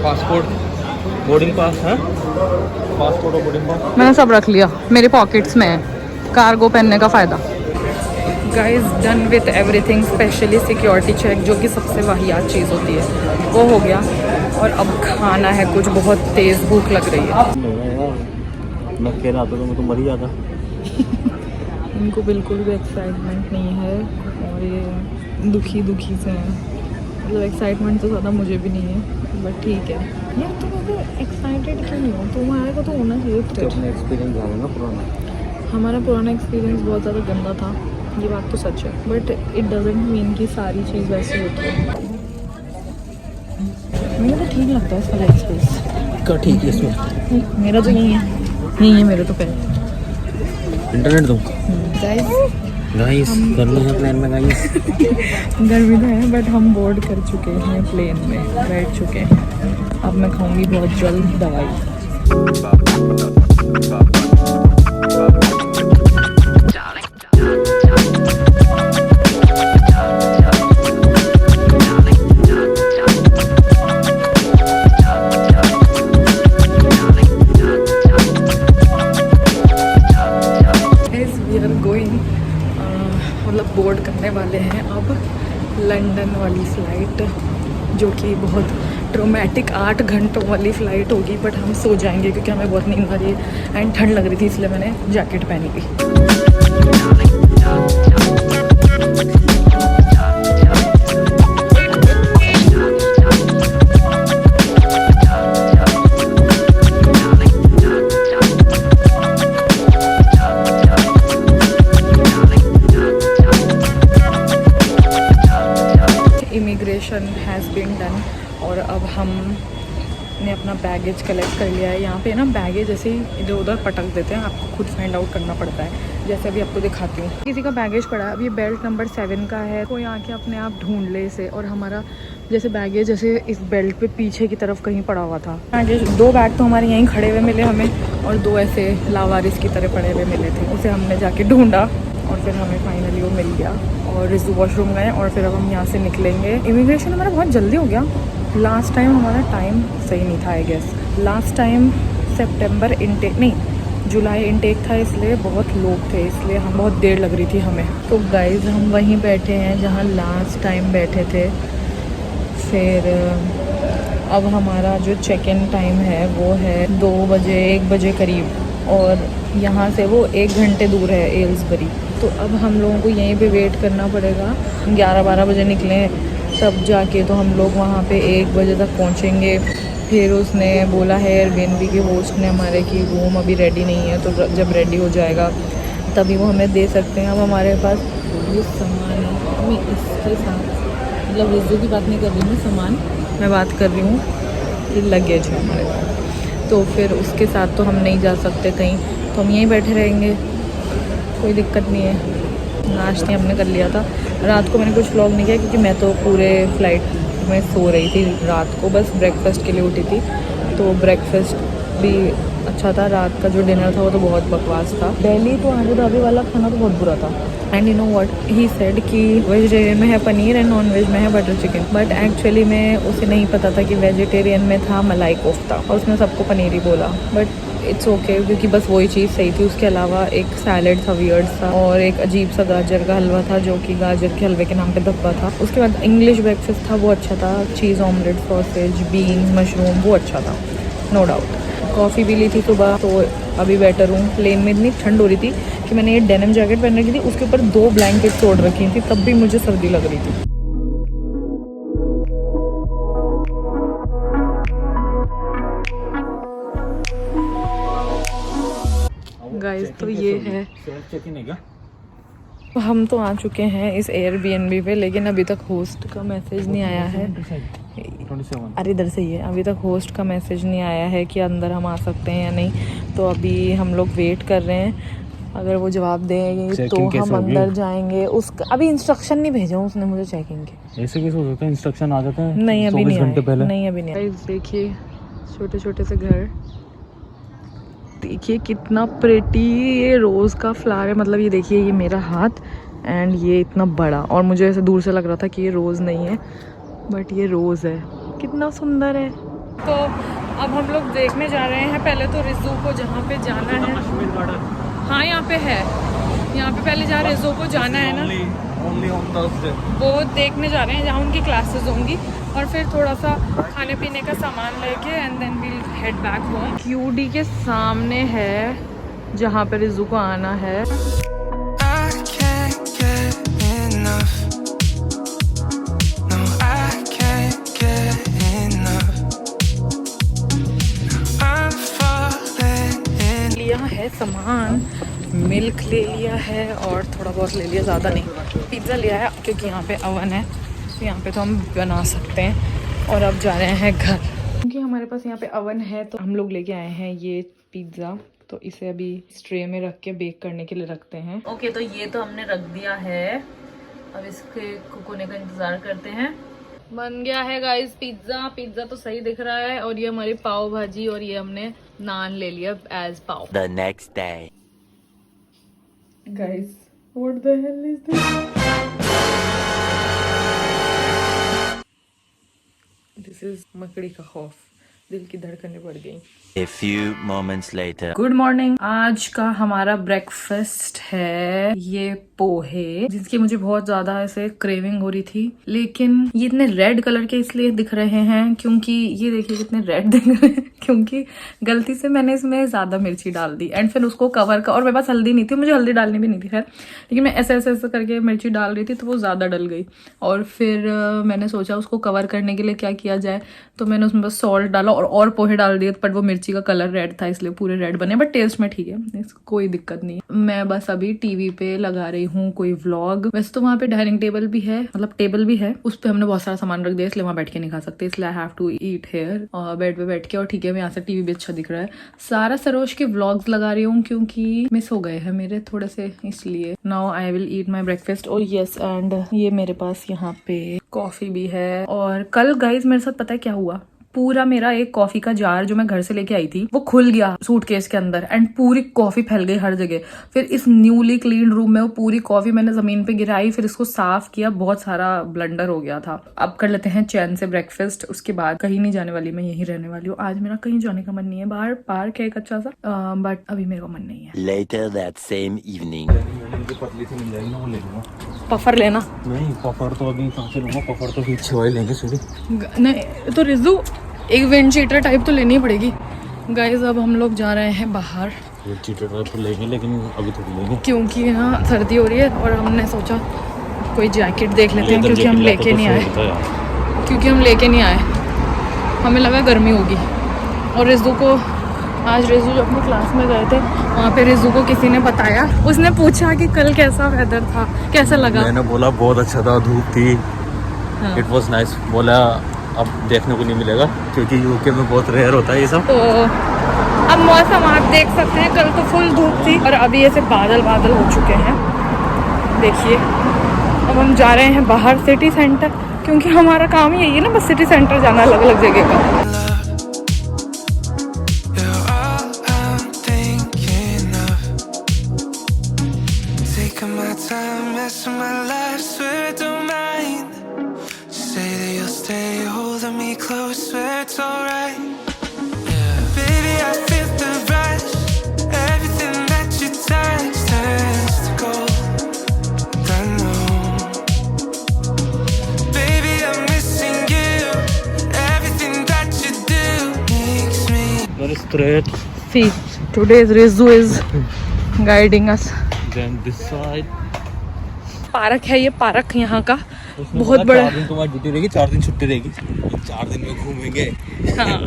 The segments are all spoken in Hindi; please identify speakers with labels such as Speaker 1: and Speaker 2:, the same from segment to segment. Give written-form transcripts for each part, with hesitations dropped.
Speaker 1: पासपोर्ट बोर्डिंग पास है, पासपोर्ट और बोर्डिंग पास
Speaker 2: मैंने सब रख लिया, मेरे पॉकेट्स में है। कार्गो पहनने का फ़ायदा। Guys done with everything, specially security check जो कि सबसे वाहियात चीज़ होती है, वो हो गया। और अब खाना है कुछ, बहुत तेज़ भूख लग रही है।
Speaker 1: मैं कह रहा था तो मैं तो मर ही जाता।
Speaker 2: इनको बिल्कुल भी एक्साइटमेंट नहीं है और ये दुखी से हैं। मतलब एक्साइटमेंट तो ज़्यादा मुझे भी नहीं है, बट ठीक है। यार तुम अगर एक्साइटेड क्यों नहीं हो? तुम्हारे को तो होना चाहिए।
Speaker 1: तो अपना एक्सपीरियंस आ ना पुराना। हमारा
Speaker 2: पुराना एक्सपीरियंस बहुत ज़्यादा गंदा था, ये बात तो सच है, बट इट डजेंट मीन कि सारी चीज़ वैसी होती है। मुझे तो ठीक लगता है इसका लाइफ स्पेस
Speaker 1: का। ठीक है इसमें
Speaker 2: मेरा तो यही है मेरे तो पहले
Speaker 1: इंटरनेट दो
Speaker 2: गाइस।
Speaker 1: गाइस गर्मी है प्लेन में गाइस।
Speaker 2: गर्मी तो है बट हम बोर्ड कर चुके हैं, प्लेन में बैठ चुके हैं। अब मैं खाऊंगी बहुत जल्द दवाई। मतलब बोर्ड करने वाले हैं अब लंदन वाली फ़्लाइट, जो कि बहुत ट्रोमैटिक 8 घंटों वाली फ़्लाइट होगी। बट हम सो जाएंगे क्योंकि हमें बहुत नींद आ रही है एंड ठंड लग रही थी, इसलिए मैंने जैकेट पहनी थी। इमिग्रेशन हैज़ बीन डन और अब हमने अपना बैगेज कलेक्ट कर लिया है। यहाँ पे ना बैगेज ऐसे ही इधर उधर पटक देते हैं, आपको खुद फाइंड आउट करना पड़ता है। जैसे अभी आपको दिखाती हूँ, किसी का बैगेज पड़ा है, अब ये बेल्ट नंबर 7 का है, कोई आके अपने आप ढूंढ ले इसे। और हमारा जैसे बैगेज जैसे इस बेल्ट पे पीछे की तरफ कहीं पड़ा हुआ था। बैगेज 2 बैग तो हमारे यहीं खड़े हुए मिले हमें, और 2 ऐसे लावारिस की तरह पड़े हुए मिले थे। उसे हमने जाके ढूंढा और फिर हमें फाइनली वो मिल गया और रिजू वॉशरूम गए और फिर अब हम यहाँ से निकलेंगे। इमिग्रेशन हमारा बहुत जल्दी हो गया। लास्ट टाइम हमारा टाइम सही नहीं था आई गेस। लास्ट टाइम सितंबर इनटेक नहीं, जुलाई इनटेक था, इसलिए बहुत लोग थे, इसलिए हम बहुत देर लग रही थी हमें। तो गाइज हम वहीं बैठे हैं जहाँ लास्ट टाइम बैठे थे। फिर अब हमारा जो चेक इन टाइम है वो है 2 बजे 1 बजे करीब, और यहाँ से वो 1 घंटे दूर है एल्सबरी। तो अब हम लोगों को यहीं पे वेट करना पड़ेगा। 11-12 बजे निकलें तब जाके तो हम लोग वहाँ पे 1 बजे तक पहुँचेंगे। फिर उसने बोला है एयरबीएनबी के होस्ट ने हमारे कि रूम अभी रेडी नहीं है, तो जब रेडी हो जाएगा तभी वो हमें दे सकते हैं। अब हमारे पास ये सामान है, मैं इसके साथ मतलब रिजू की बात नहीं कर रही हूँ, सामान मैं बात कर रही हूँ, ये लगेज है हमारे पास। तो फिर उसके साथ तो हम नहीं जा सकते कहीं, तो हम यहीं बैठे रहेंगे, कोई दिक्कत नहीं है। नाश्ते हमने कर लिया था। रात को मैंने कुछ व्लॉग नहीं किया क्योंकि मैं तो पूरे फ्लाइट में सो रही थी रात को, बस ब्रेकफास्ट के लिए उठी थी। तो ब्रेकफास्ट भी अच्छा था, रात का जो डिनर था वो तो बहुत बकवास था। दिल्ली तो अबू धाबी वाला खाना तो बहुत बुरा था। And you know what he said कि वेजिटेरियन में है पनीर एंड नॉन वेज में है बटर चिकन, बट एक्चुअली में उसे नहीं पता था कि वेजिटेरियन में था मलाई कोफ्ता, और उसने सबको पनीर ही बोला। बट इट्स ओके क्योंकि बस वही चीज़ सही थी। उसके अलावा एक सैलड था वियर्ड सा, और एक अजीब सा गाजर का हलवा था जो कि गाजर के हलवे के नाम पे धब्बा था। उसके बाद इंग्लिश ब्रेकफास्ट था, वो अच्छा था, चीज़ ऑमलेट, सॉसेज, बीन्स, मशरूम, वो अच्छा था नो डाउट। कॉफ़ी भी ली थी सुबह, तो अभी बेटर हूँ। प्लेन में इतनी ठंड हो रही थी कि मैंने ये डेनिम जैकेट पहन रखी थी, उसके ऊपर 2 ब्लैंकेट्स ओढ़ रखी थी, तब भी मुझे सर्दी लग रही थी। गाइस तो ये है, हम तो आ चुके हैं इस एयरबीएनबी पे, लेकिन अभी तक होस्ट का मैसेज नहीं आया है। अरे इधर से ही है, अभी तक होस्ट का मैसेज नहीं आया है कि अंदर हम आ सकते हैं या नहीं। तो अभी हम लोग वेट कर रहे हैं, अगर वो जवाब देंगे तो हम अंदर जाएंगे। उसका अभी इंस्ट्रक्शन नहीं भेजा उसने मुझे चेकिंग के।
Speaker 1: ऐसे कैसे हो सकता है, इंस्ट्रक्शन आ जाता है?
Speaker 2: नहीं अभी नहीं,
Speaker 1: 24 घंटे पहले
Speaker 2: नहीं अभी नहीं। देखिए छोटे छोटे से घर, देखिए कितना प्रेटी ये रोज़ का फ्लावर है। मतलब ये देखिए, ये मेरा हाथ एंड ये इतना बड़ा, और मुझे ऐसे दूर से लग रहा था कि ये रोज़ नहीं है, बट ये रोज़ है। कितना सुंदर है। तो अब हम लोग देखने जा रहे हैं पहले तो रिजू को, जहाँ पे जाना है।
Speaker 1: कश्मीर गार्डन,
Speaker 2: हाँ यहाँ पे है, यहाँ पे पहले जहाँ रिजू को जाना है ना,
Speaker 1: ओनली ऑन थर्सडे,
Speaker 2: वो देखने जा रहे हैं जहाँ उनकी क्लासेस होंगी, और फिर थोड़ा सा खाने पीने का सामान लेके and then we'll head back home. QD के सामने है जहाँ पे रिजू को आना है। लिया है सामान, मिल्क ले लिया है और थोड़ा बहुत ले लिया, ज़्यादा नहीं। पिज़्ज़ा लिया है क्योंकि यहाँ पे अवन है, तो यहाँ पे तो हम बना सकते हैं। और अब जा रहे हैं घर, क्योंकि हमारे पास यहाँ पे अवन है, तो हम लोग लेके आए हैं ये पिज़्ज़ा। तो इसे अभी ट्रे में रख के बेक करने के लिए रखते हैं। ओके, तो ये तो हमने रख दिया है, अब इसके कुक होने का इंतज़ार करते हैं। बन गया है गाइस पिज़्ज़ा। पिज़्ज़ा तो सही दिख रहा है, और ये हमारी पाव भाजी, और ये हमने नान ले लिया एज पाव।
Speaker 3: The next day.
Speaker 2: Guys, what the hell is this? This is मकड़ी का खौफ, दिल की धड़कनें बढ़ गई।
Speaker 3: A few moments later.
Speaker 2: Good morning. आज का हमारा ब्रेकफास्ट है ये पोहे, जिसकी मुझे बहुत ज्यादा ऐसे क्रेविंग हो रही थी, लेकिन ये इतने रेड कलर के इसलिए दिख रहे हैं क्योंकि ये देखिए कितने रेड दिख रहे हैं, क्योंकि गलती से मैंने इसमें ज्यादा मिर्ची डाल दी एंड फिर उसको कवर कर, और मेरे पास हल्दी नहीं थी, मुझे हल्दी डालनी भी नहीं थी खैर, लेकिन मैं ऐसे ऐसे ऐसे करके मिर्ची डाल रही थी तो वो ज्यादा डल गई। और फिर मैंने सोचा उसको कवर करने के लिए क्या किया जाए, तो मैंने उसमें बस सॉल्ट डाला और पोहे डाल दिए, बट वो मिर्ची का कलर रेड था इसलिए पूरे रेड बने, बट टेस्ट में ठीक है, कोई दिक्कत नहीं। मैं बस अभी टीवी पे लगा रही हूँ कोई व्लॉग। वैसे तो वहाँ पे डाइनिंग टेबल भी है, मतलब टेबल भी है, उस पे हमने बहुत सारा सामान रख दिया, इसलिए वहाँ बैठ के नहीं खा सकते, इसलिए I have to eat here bed पे बैठ के। और ठीक है, मैं यहाँ से टीवी भी अच्छा दिख रहा है। सारा सरोज के व्लॉग्स लगा रही हूँ क्योंकि मिस हो गए हैं मेरे थोड़े से, इसलिए। Now I will eat my breakfast. और यस, एंड ये मेरे पास यहाँ पे कॉफी भी है। और कल गाइज मेरे साथ पता है क्या हुआ, पूरा मेरा एक कॉफी का जार जो मैं घर से लेके आई थी वो खुल गया सूटकेस के अंदर, एंड पूरी कॉफी फैल गई हर जगह। फिर इस न्यूली क्लीन रूम में वो पूरी कॉफी मैंने जमीन पे गिराई, फिर इसको साफ किया, बहुत सारा ब्लंडर हो गया था। अब कर लेते हैं चैन से ब्रेकफास्ट, उसके बाद कहीं नहीं जाने वाली, मैं यहीं रहने वाली हूँ। आज मेरा कहीं जाने का मन नहीं है, बाहर पार्क है एक अच्छा सा, बट अभी मेरे को मन नहीं है।
Speaker 3: Later that same evening.
Speaker 1: पतली से मिल जाएगी ना, वो ले लूंगा।
Speaker 2: पफर लेना
Speaker 1: नहीं, पफर तो अभी कहाँ से लूंगा, पफर तो फिर छुआई लेंगे सूरी।
Speaker 2: नहीं तो रिजू एक विंड चीटर टाइप तो लेनी पड़ेगी। गाइज अब हम लोग जा रहे हैं बाहर,
Speaker 1: विंड चीटर टाइप तो लेंगे, लेकिन अभी थोड़ी लेंगे
Speaker 2: क्योंकि यहाँ सर्दी हो रही है, और हमने सोचा कोई जैकेट देख लेते हैं, क्योंकि हम लेके नहीं आए, हमें लगा गर्मी होगी। और रिजू को आज, रिजू जो अपनी क्लास में गए थे वहाँ पे रिजू को किसी ने बताया, उसने पूछा कि कल कैसा वेदर था, कैसा लगा।
Speaker 1: मैंने बोला बहुत अच्छा था, धूप थी, इट वाज नाइस। बोला अब देखने को नहीं मिलेगा क्योंकि यूके में बहुत रेयर होता है ये सब।
Speaker 2: तो अब मौसम आप देख सकते हैं, कल तो फुल धूप थी और अभी ऐसे बादल बादल हो चुके हैं। देखिए अब हम जा रहे हैं बाहर सिटी सेंटर, क्योंकि हमारा काम यही है ना, बस सिटी सेंटर जाना अलग अलग जगह का।
Speaker 1: Straight.
Speaker 2: See, today's Rizu is guiding us.
Speaker 1: Then this side.
Speaker 2: Park है ये, पार्क यहाँ का बहुत बड़ा।
Speaker 1: 4 दिन तुम्हारी ड्यूटी रहेगी, 4 दिन छुट्टी रहेगी, 4 दिन में घूमेंगे।
Speaker 2: हाँ।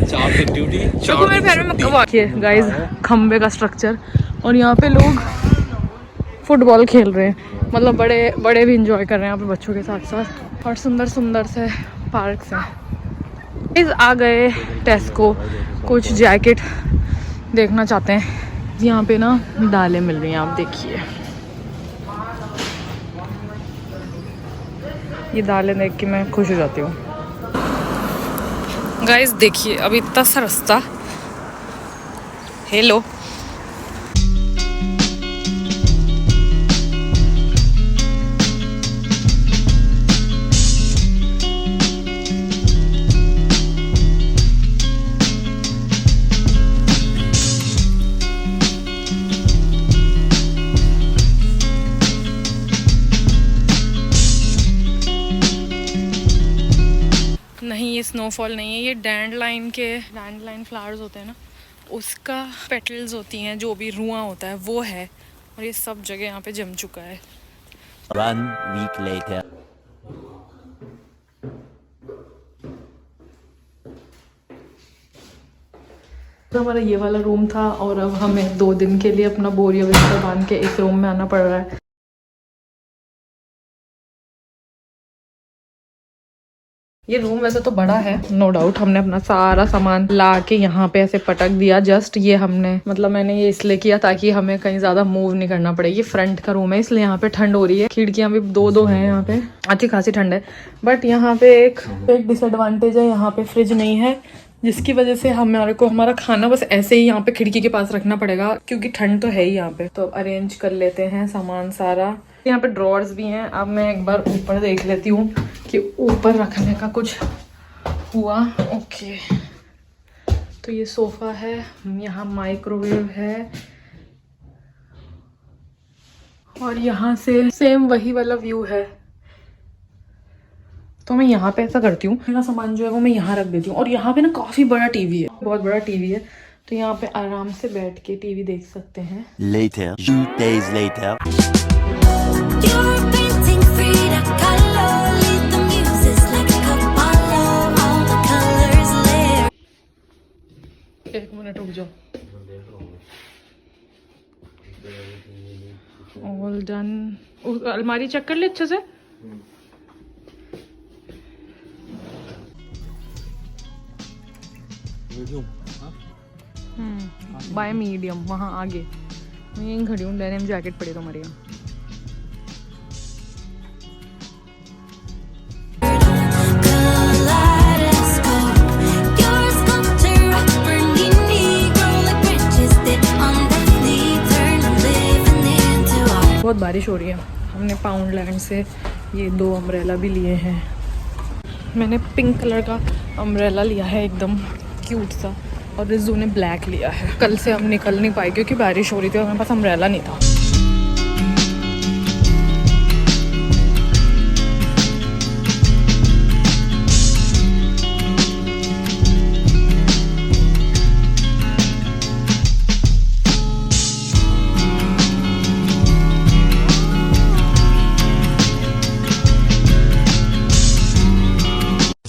Speaker 1: 4 दिन ड्यूटी, 4
Speaker 2: मेरे पैर में देखिए गाइस खंबे का स्ट्रक्चर, और यहाँ पे लोग फुटबॉल खेल रहे हैं, मतलब बड़े बड़े भी इंजॉय कर रहे हैं यहाँ पे बच्चों के साथ साथ, और सुंदर सुंदर से पार्क्स हैं। इस आ गए टेस्को, कुछ जैकेट देखना चाहते हैं। यहाँ पे ना दालें मिल रही हैं, आप देखिए ये दालें देख के मैं खुश हो जाती हूँ। गाइस देखिए अब इतना सा रास्ता, हेलो स्नोफॉल नहीं है, ये डैंडलाइन फ्लावर्स होते हैं ना, उसका पेटल्स होती हैं, जो भी रुआं होता है वो है, और ये सब जगह यहाँ पे जम चुका है।
Speaker 3: 1 week later.
Speaker 2: तो हमारा ये वाला रूम था और अब हमें 2 दिन के लिए अपना बोरिया बिस्तर बांध के इस रूम में आना पड़ रहा है। ये रूम वैसे तो बड़ा है, नो डाउट। हमने अपना सारा सामान ला के यहाँ पे ऐसे पटक दिया। जस्ट ये हमने मतलब मैंने ये इसलिए किया ताकि हमें कहीं ज्यादा मूव नहीं करना पड़े। ये फ्रंट का रूम है इसलिए यहाँ पे ठंड हो रही है। खिड़कियां भी 2-2 हैं यहाँ पे, अच्छी खासी ठंड है। बट यहाँ पे एक डिसएडवांटेज है, यहाँ पे फ्रिज नहीं है, जिसकी वजह से हमारे को हमारा खाना बस ऐसे ही यहाँ पे खिड़की के पास रखना पड़ेगा, क्योंकि ठंड तो है ही यहाँ पे। तो अरेंज कर लेते हैं सामान सारा। यहाँ पे ड्रॉर्स भी हैं। अब मैं एक बार ऊपर देख लेती हूँ कि ऊपर रखने का कुछ हुआ। ओके, तो ये सोफा है, यहाँ माइक्रोवेव है, और यहाँ से सेम वही वाला व्यू है। तो मैं यहाँ पे ऐसा करती हूँ, मेरा सामान जो है वो मैं यहाँ रख देती हूँ। और यहाँ पे ना काफी बड़ा टीवी है, बहुत बड़ा टीवी है, तो यहाँ पे आराम से बैठ के टीवी देख सकते हैं।
Speaker 3: Later, 2 days later.
Speaker 2: एक मिनट रुक जाओ। All done. अलमारी चेक कर ले अच्छे से। बाय मीडियम वहाँ आगे। मैं यहीं खड़ी हूँ, डेनिम जैकेट पड़ी तुम्हारे यहाँ। बहुत बारिश हो रही है। हमने पाउंड लैंड से ये 2 अम्ब्रेला भी लिए हैं। मैंने पिंक कलर का अम्ब्रेला लिया है, एकदम क्यूट सा, और रिजू ने ब्लैक लिया है। कल से हम निकल नहीं पाए क्योंकि बारिश हो रही थी और मेरे पास अम्ब्रेला नहीं था।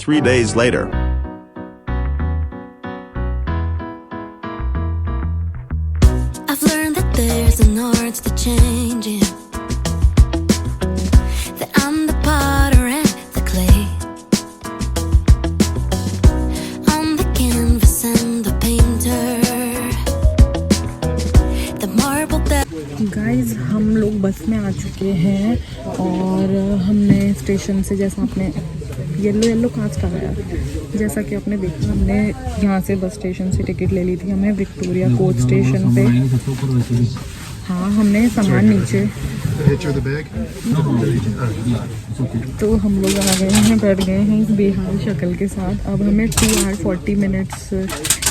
Speaker 4: Three days later.
Speaker 5: I've learned that there's an art to changing, that I'm the potter and the clay, I'm the canvas and the painter, the marble that
Speaker 2: guys हम लोग बस में आ चुके हैं और हमने स्टेशन से, जैसा आपने येलो कांच का है, जैसा कि आपने देखा, हमने यहाँ से बस स्टेशन से टिकट ले ली थी। हमें विक्टोरिया कोच स्टेशन पे, हाँ हमने सामान नीचे, तो हम लोग आ गए हैं, बैठ गए हैं इस बेहाल शक्ल के साथ। अब हमें 2 hours 40 minutes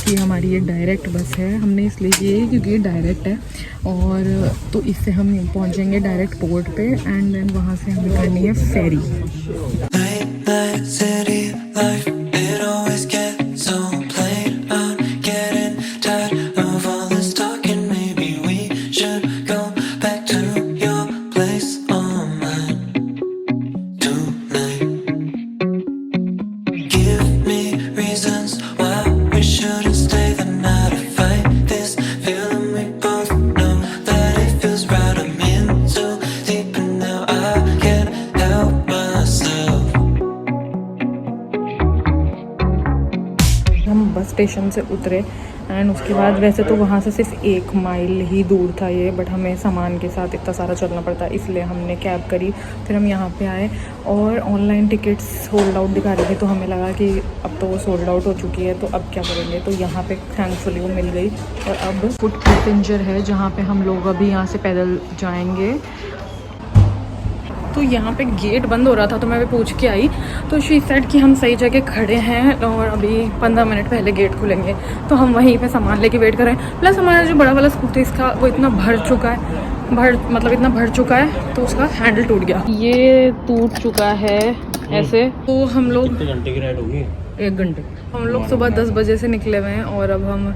Speaker 2: की हमारी ये डायरेक्ट बस है। हमने इसलिए की क्योंकि ये डायरेक्ट है, और तो इससे हम पहुंचेंगे डायरेक्ट पोर्ट पे, एंड देन वहाँ से हमें करनी है फेरी। स्टेशन से उतरे एंड उसके बाद, वैसे तो वहाँ से सिर्फ 1 माइल ही दूर था ये, बट हमें सामान के साथ इतना सारा चलना पड़ता है, इसलिए हमने कैब करी। फिर हम यहाँ पे आए और ऑनलाइन टिकट्स सोल्ड आउट दिखा रही थी, तो हमें लगा कि अब तो वो सोल्ड आउट हो चुकी है, तो अब क्या करेंगे। तो यहाँ पे थैंकफुली वो मिल गई, और अब फुट पैसेंजर है जहाँ पे हम लोग अभी यहाँ से पैदल जाएंगे। तो यहाँ पे गेट बंद हो रहा था, तो मैं भी पूछ के आई, तो शी सेड कि हम सही जगह खड़े हैं और अभी 15 मिनट पहले गेट खुलेंगे। तो हम वहीं पे सामान लेके वेट कर रहे हैं। प्लस हमारा जो बड़ा वाला स्कूटर इसका वो इतना भर चुका है, इतना भर चुका है, तो उसका हैंडल टूट गया, ये टूट चुका है ऐसे। तो हम लोग
Speaker 1: कितने घंटे की राइड होगी?
Speaker 2: 1 घंटे। हम लोग सुबह 10 बजे से निकले हुए हैं और अब हम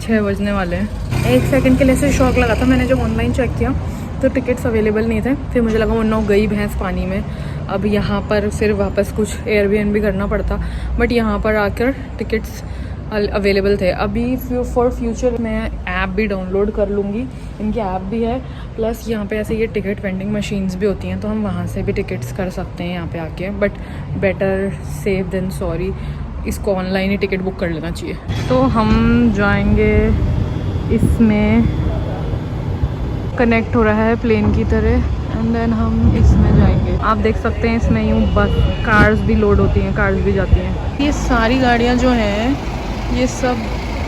Speaker 2: 6 बजने वाले हैं। 1 सेकंड के लिए से शौक लगा था, मैंने जब ऑनलाइन चेक किया तो टिकट्स अवेलेबल नहीं थे। फिर मुझे लगा वो गई भैंस पानी में, अब यहाँ पर फिर वापस कुछ एयरबीएनबी करना पड़ता, बट यहाँ पर आकर टिकट्स अवेलेबल थे। अभी फॉर फ्यूचर मैं ऐप भी डाउनलोड कर लूँगी, इनकी ऐप भी है, प्लस यहाँ पे ऐसे ये टिकट वेंडिंग मशीन्स भी होती हैं, तो हम वहाँ से भी टिकट्स कर सकते हैं यहाँ पे आके। But better safe than sorry, इसको ऑनलाइन ही टिकट बुक कर लेना चाहिए। तो हम जाएंगे, इसमें कनेक्ट हो रहा है प्लेन की तरह, एंड देन हम इसमें जाएंगे। आप देख सकते हैं इसमें यूँ बस कार्स भी लोड होती हैं, कार्स भी जाती हैं। ये सारी गाड़ियाँ जो हैं ये सब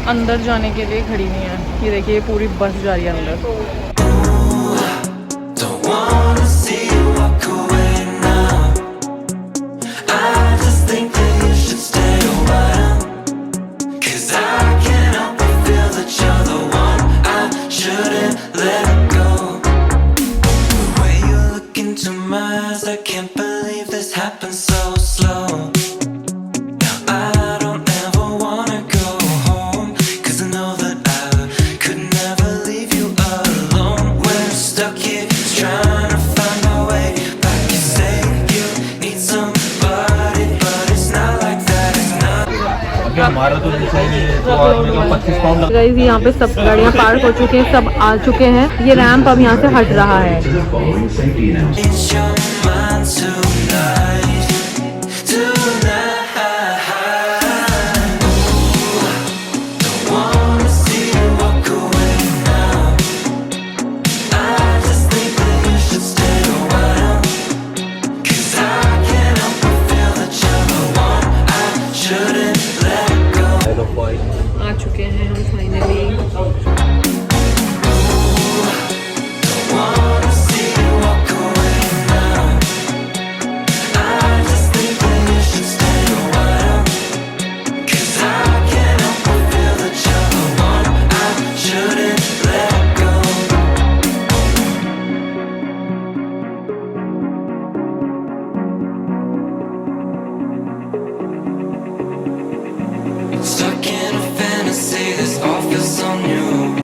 Speaker 2: अंदर जाने के लिए खड़ी हुई हैं। ये देखिए, ये पूरी बस जा रही है अंदर।
Speaker 1: हमारा तो आदमी का 25 पाउंड।
Speaker 2: गाइस यहाँ पे सब गाड़ियाँ पार्क हो चुकी हैं, सब आ चुके हैं। ये रैंप अब यहाँ से हट रहा है।